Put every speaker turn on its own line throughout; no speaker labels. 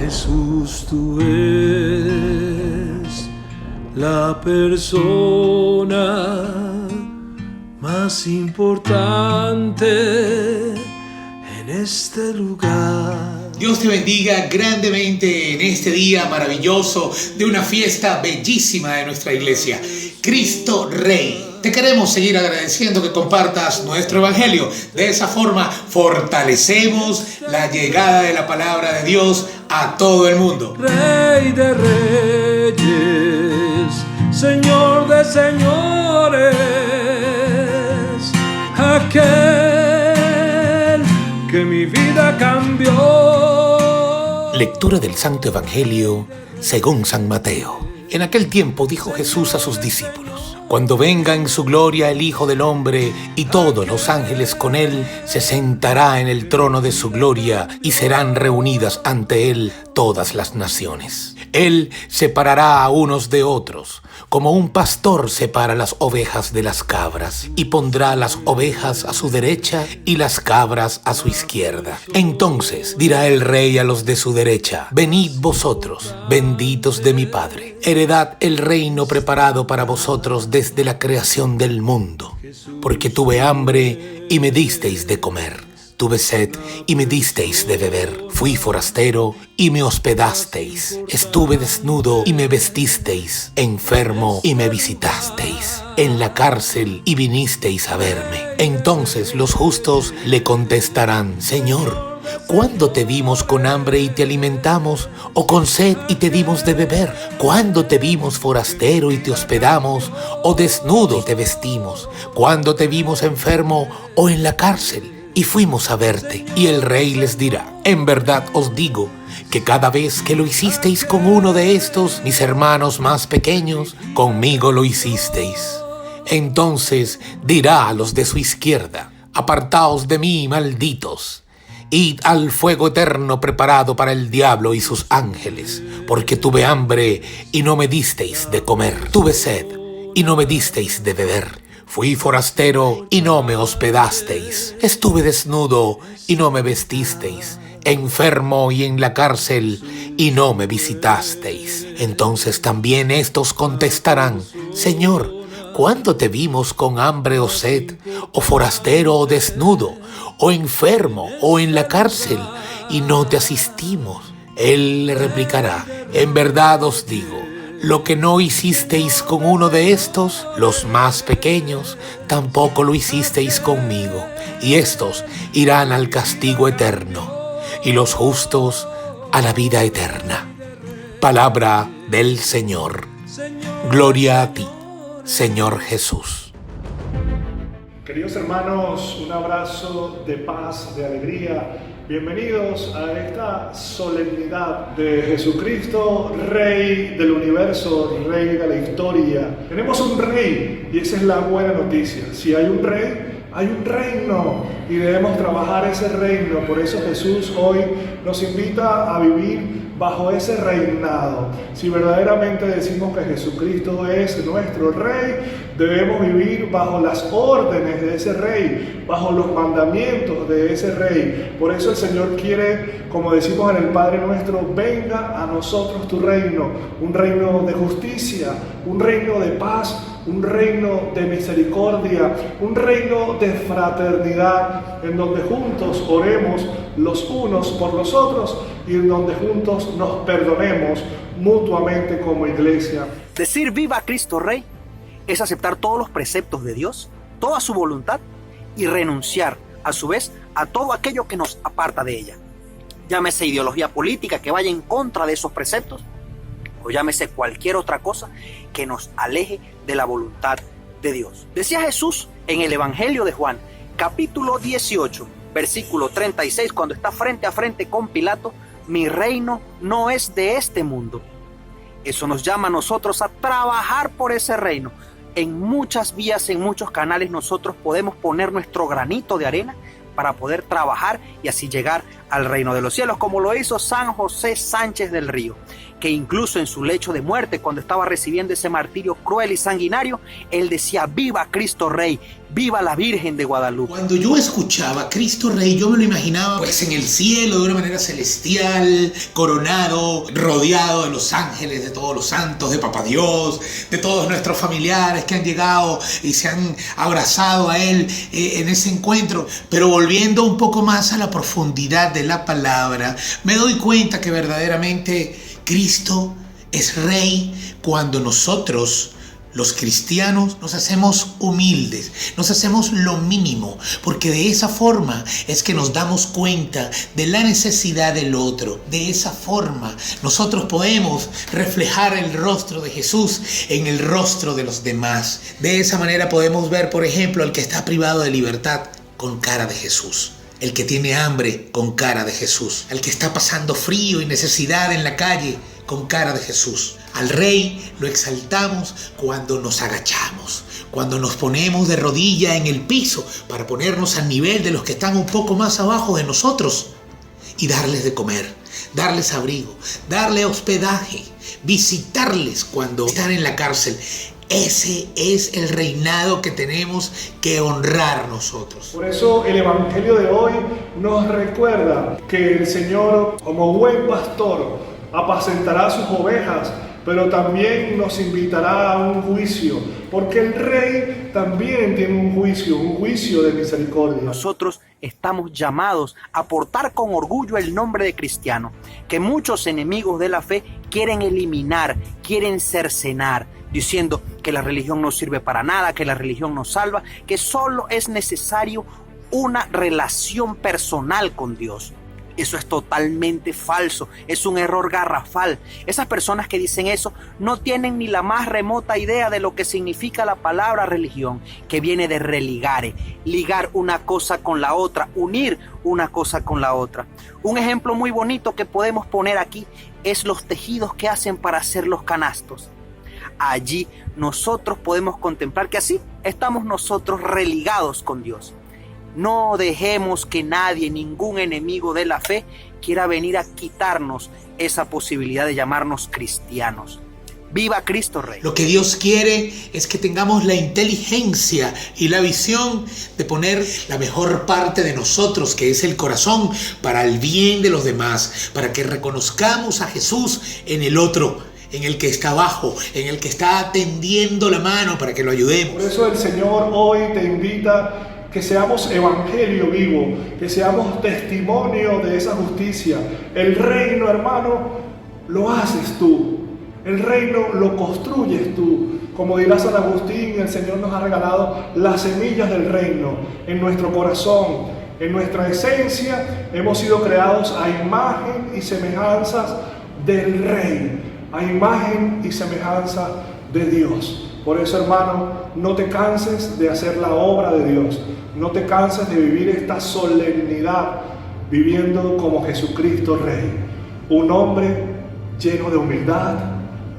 Jesús, tú eres la persona más importante en este lugar.
Dios te bendiga grandemente en este día maravilloso de una fiesta bellísima de nuestra iglesia, Cristo Rey. Te queremos seguir agradeciendo que compartas nuestro evangelio. De esa forma fortalecemos la llegada de la palabra de Dios a todo el mundo.
Rey de reyes, Señor de señores, aquel que mi vida cambió.
Lectura del Santo Evangelio según San Mateo. En aquel tiempo dijo Jesús a sus discípulos: cuando venga en su gloria el Hijo del Hombre y todos los ángeles con él, se sentará en el trono de su gloria y serán reunidas ante él todas las naciones. Él separará a unos de otros, como un pastor separa las ovejas de las cabras, y pondrá las ovejas a su derecha y las cabras a su izquierda. Entonces dirá el Rey a los de su derecha: venid vosotros, benditos de mi Padre, heredad el reino preparado para vosotros desde la creación del mundo. Porque tuve hambre y me disteis de comer, tuve sed y me disteis de beber, fui forastero y me hospedasteis, estuve desnudo y me vestisteis, enfermo y me visitasteis, en la cárcel y vinisteis a verme. Entonces los justos le contestarán: Señor, ¿cuándo te vimos con hambre y te alimentamos, o con sed y te dimos de beber? ¿Cuándo te vimos forastero y te hospedamos, o desnudo y te vestimos? ¿Cuándo te vimos enfermo o en la cárcel y fuimos a verte? Y el Rey les dirá: en verdad os digo que cada vez que lo hicisteis con uno de estos, mis hermanos más pequeños, conmigo lo hicisteis. Entonces dirá a los de su izquierda: apartaos de mí, malditos, id al fuego eterno preparado para el diablo y sus ángeles, porque tuve hambre y no me disteis de comer, tuve sed y no me disteis de beber, fui forastero y no me hospedasteis, estuve desnudo y no me vestisteis, enfermo y en la cárcel y no me visitasteis. Entonces también estos contestarán: Señor, ¿cuándo te vimos con hambre o sed, o forastero o desnudo, o enfermo o en la cárcel, y no te asistimos? Él le replicará: en verdad os digo, lo que no hicisteis con uno de estos, los más pequeños, tampoco lo hicisteis conmigo. Y estos irán al castigo eterno, y los justos a la vida eterna. Palabra del Señor. Gloria a ti, Señor Jesús.
Queridos hermanos, un abrazo de paz, de alegría. Bienvenidos a esta solemnidad de Jesucristo, Rey del universo, Rey de la historia. Tenemos un Rey y esa es la buena noticia. Si hay un Rey, hay un reino y debemos trabajar ese reino. Por eso Jesús hoy nos invita a vivir bajo ese reinado. Si verdaderamente decimos que Jesucristo es nuestro Rey, debemos vivir bajo las órdenes de ese Rey, bajo los mandamientos de ese Rey. Por eso el Señor quiere, como decimos en el Padre Nuestro: venga a nosotros tu reino, un reino de justicia, un reino de paz, un reino de misericordia, un reino de fraternidad, en donde juntos oremos los unos por los otros y en donde juntos nos perdonemos mutuamente como iglesia.
Decir viva Cristo Rey es aceptar todos los preceptos de Dios, toda su voluntad, y renunciar a su vez a todo aquello que nos aparta de ella. Llámese ideología política que vaya en contra de esos preceptos, o llámese cualquier otra cosa que nos aleje de la voluntad de Dios. Decía Jesús en el Evangelio de Juan, capítulo 18, versículo 36, cuando está frente a frente con Pilato: mi reino no es de este mundo. Eso nos llama a nosotros a trabajar por ese reino. En muchas vías, en muchos canales, nosotros podemos poner nuestro granito de arena para poder trabajar y así llegar al reino de los cielos, como lo hizo San José Sánchez del Río, que incluso en su lecho de muerte, cuando estaba recibiendo ese martirio cruel y sanguinario, él decía: viva Cristo Rey, viva la Virgen de Guadalupe.
Cuando yo escuchaba Cristo Rey, yo me lo imaginaba pues en el cielo de una manera celestial, coronado, rodeado de los ángeles, de todos los santos, de Papá Dios, de todos nuestros familiares que han llegado y se han abrazado a Él en ese encuentro. Pero volviendo un poco más a la profundidad de la palabra, me doy cuenta que verdaderamente Cristo es Rey cuando nosotros, los cristianos, nos hacemos humildes, nos hacemos lo mínimo, porque de esa forma es que nos damos cuenta de la necesidad del otro. De esa forma nosotros podemos reflejar el rostro de Jesús en el rostro de los demás. De esa manera podemos ver, por ejemplo, al que está privado de libertad con cara de Jesús. El que tiene hambre con cara de Jesús. El que está pasando frío y necesidad en la calle con cara de Jesús. Al Rey lo exaltamos cuando nos agachamos, cuando nos ponemos de rodilla en el piso para ponernos al nivel de los que están un poco más abajo de nosotros y darles de comer, darles abrigo, darles hospedaje, visitarles cuando están en la cárcel. Ese es el reinado que tenemos que honrar nosotros.
Por eso el Evangelio de hoy nos recuerda que el Señor, como buen pastor, apacentará sus ovejas, pero también nos invitará a un juicio, porque el Rey también tiene un juicio de misericordia.
Nosotros estamos llamados a portar con orgullo el nombre de cristiano, que muchos enemigos de la fe quieren eliminar, quieren cercenar, diciendo que la religión no sirve para nada, que la religión no salva, que solo es necesario una relación personal con Dios. Eso es totalmente falso, es un error garrafal. Esas personas que dicen eso no tienen ni la más remota idea de lo que significa la palabra religión, que viene de religare, ligar una cosa con la otra, unir una cosa con la otra. Un ejemplo muy bonito que podemos poner aquí es los tejidos que hacen para hacer los canastos. Allí nosotros podemos contemplar que así estamos nosotros religados con Dios. No dejemos que nadie, ningún enemigo de la fe, quiera venir a quitarnos esa posibilidad de llamarnos cristianos. ¡Viva Cristo Rey!
Lo que Dios quiere es que tengamos la inteligencia y la visión de poner la mejor parte de nosotros, que es el corazón, para el bien de los demás, para que reconozcamos a Jesús en el otro, en el que está abajo, en el que está tendiendo la mano para que lo ayudemos.
Por eso el Señor hoy te invita que seamos evangelio vivo, que seamos testimonio de esa justicia. El reino, hermano, lo haces tú. El reino lo construyes tú. Como dirá San Agustín, el Señor nos ha regalado las semillas del reino en nuestro corazón, en nuestra esencia. Hemos sido creados a imagen y semejanzas del Rey, a imagen y semejanza de Dios. Por eso, hermano, no te canses de hacer la obra de Dios. No te canses de vivir esta solemnidad, viviendo como Jesucristo Rey. Un hombre lleno de humildad,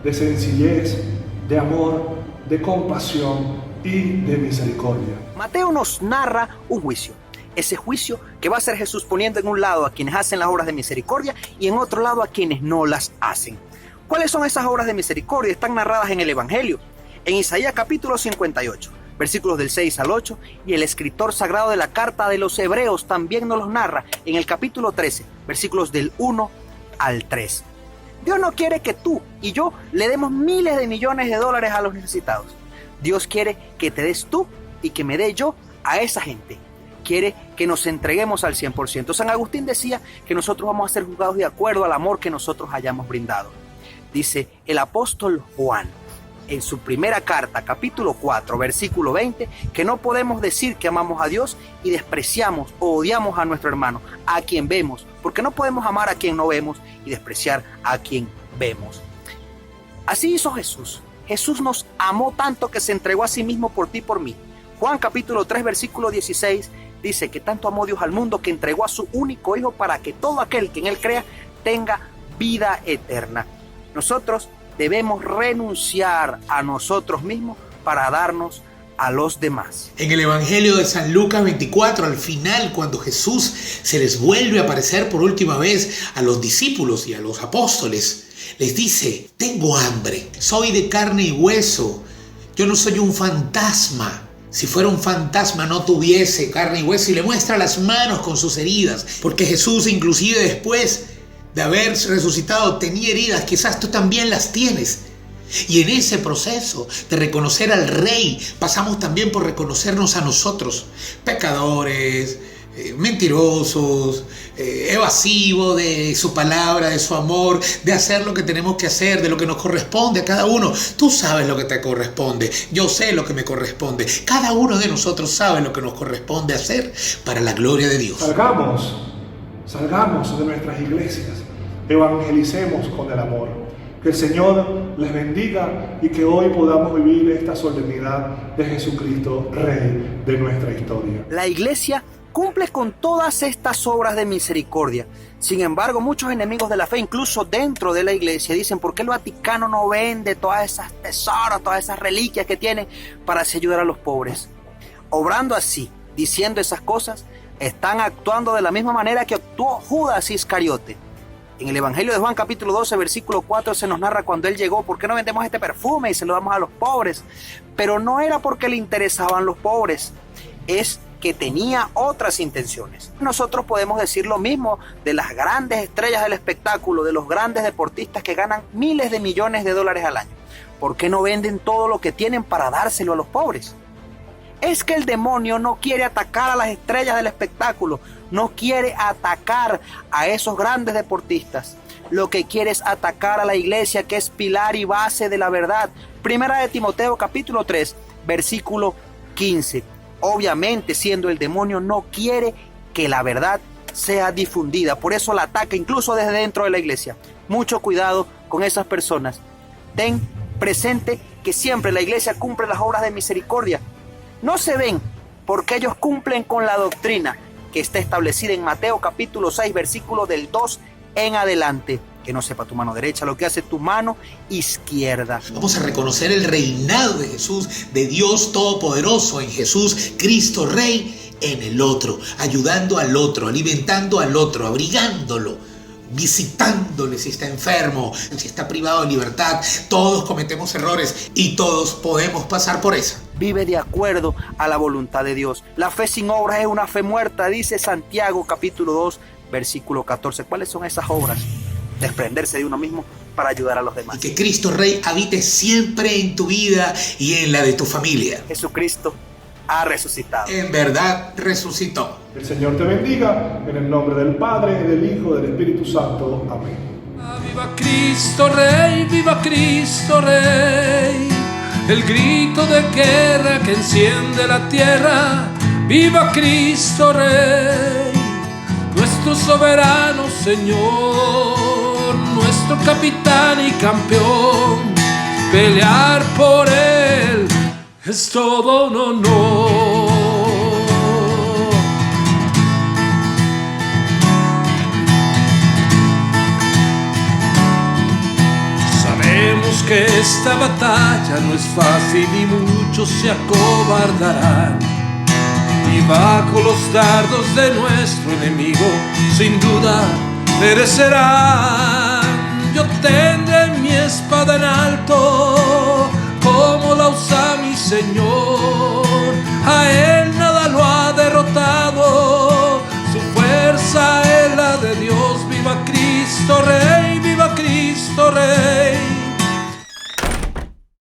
de sencillez, de amor, de compasión y de misericordia.
Mateo nos narra un juicio. Ese juicio que va a ser Jesús poniendo en un lado a quienes hacen las obras de misericordia y en otro lado a quienes no las hacen. ¿Cuáles son esas obras de misericordia? Están narradas en el Evangelio. En Isaías capítulo 58, versículos del 6 al 8, y el escritor sagrado de la carta de los Hebreos también nos los narra en el capítulo 13, versículos del 1 al 3. Dios no quiere que tú y yo le demos miles de millones de dólares a los necesitados. Dios quiere que te des tú y que me dé yo a esa gente. Quiere que nos entreguemos al 100%. San Agustín decía que nosotros vamos a ser juzgados de acuerdo al amor que nosotros hayamos brindado. Dice el apóstol Juan en su primera carta, capítulo 4, versículo 20, que no podemos decir que amamos a Dios y despreciamos o odiamos a nuestro hermano, a quien vemos, porque no podemos amar a quien no vemos y despreciar a quien vemos. Así hizo Jesús. Jesús nos amó tanto que se entregó a sí mismo por ti y por mí. Juan capítulo 3, versículo 16, dice que tanto amó Dios al mundo que entregó a su único Hijo para que todo aquel que en Él crea tenga vida eterna. Nosotros debemos renunciar a nosotros mismos para darnos a los demás.
En el Evangelio de San Lucas 24, al final, cuando Jesús se les vuelve a aparecer por última vez a los discípulos y a los apóstoles, Les dice, tengo hambre, soy de carne y hueso, yo no soy un fantasma. Si fuera un fantasma no tuviese carne y hueso, y le muestra las manos con sus heridas, porque Jesús inclusive después de haber resucitado tenía heridas, quizás tú también las tienes. Y en ese proceso de reconocer al Rey, pasamos también por reconocernos a nosotros, pecadores, mentirosos, evasivos de su palabra, de su amor, de hacer lo que tenemos que hacer, de lo que nos corresponde a cada uno. Tú sabes lo que te corresponde, yo sé lo que me corresponde. Cada uno de nosotros sabe lo que nos corresponde hacer para la gloria de Dios.
Salgamos de nuestras iglesias, evangelicemos con el amor. Que el Señor les bendiga y que hoy podamos vivir esta solemnidad de Jesucristo, Rey de nuestra historia.
La iglesia cumple con todas estas obras de misericordia. Sin embargo, muchos enemigos de la fe, incluso dentro de la iglesia, dicen: ¿por qué el Vaticano no vende todas esas tesoros, todas esas reliquias que tiene para así ayudar a los pobres? Obrando así, diciendo esas cosas, están actuando de la misma manera que actuó Judas Iscariote. En el Evangelio de Juan capítulo 12, versículo 4 se nos narra cuando él llegó: ¿por qué no vendemos este perfume y se lo damos a los pobres? Pero no era porque le interesaban los pobres, es que tenía otras intenciones. Nosotros podemos decir lo mismo de las grandes estrellas del espectáculo, de los grandes deportistas que ganan miles de millones de dólares al año. ¿Por qué no venden todo lo que tienen para dárselo a los pobres? Es que el demonio no quiere atacar a las estrellas del espectáculo, no quiere atacar a esos grandes deportistas. Lo que quiere es atacar a la iglesia, que es pilar y base de la verdad. Primera de Timoteo capítulo 3, versículo 15. Obviamente, siendo el demonio, no quiere que la verdad sea difundida. Por eso la ataca incluso desde dentro de la iglesia. Mucho cuidado con esas personas. Ten presente que siempre la iglesia cumple las obras de misericordia. No se ven porque ellos cumplen con la doctrina que está establecida en Mateo capítulo 6, versículo del 2 en adelante. Que no sepa tu mano derecha lo que hace tu mano izquierda.
Vamos a reconocer el reinado de Jesús, de Dios Todopoderoso en Jesús, Cristo Rey, en el otro, ayudando al otro, alimentando al otro, abrigándolo, visitándole si está enfermo, si está privado de libertad. Todos cometemos errores y todos podemos pasar por esa.
Vive de acuerdo a la voluntad de Dios. La fe sin obras es una fe muerta, dice Santiago capítulo 2, versículo 14. ¿Cuáles son esas obras? Desprenderse de uno mismo para ayudar a los demás.
Y que Cristo Rey habite siempre en tu vida y en la de tu familia.
Jesucristo ha resucitado.
En verdad resucitó.
El Señor te bendiga, en el nombre del Padre, del Hijo, del Espíritu Santo. Amén.
Viva Cristo Rey, viva Cristo Rey, el grito de guerra que enciende la tierra. Viva Cristo Rey, nuestro soberano Señor, nuestro capitán y campeón. Pelear por Él es todo un honor. Sabemos que esta batalla no es fácil y muchos se acobardarán. Y bajo los dardos de nuestro enemigo, sin duda perecerán. Yo tendré mi espada en alto, como la usa mi Señor.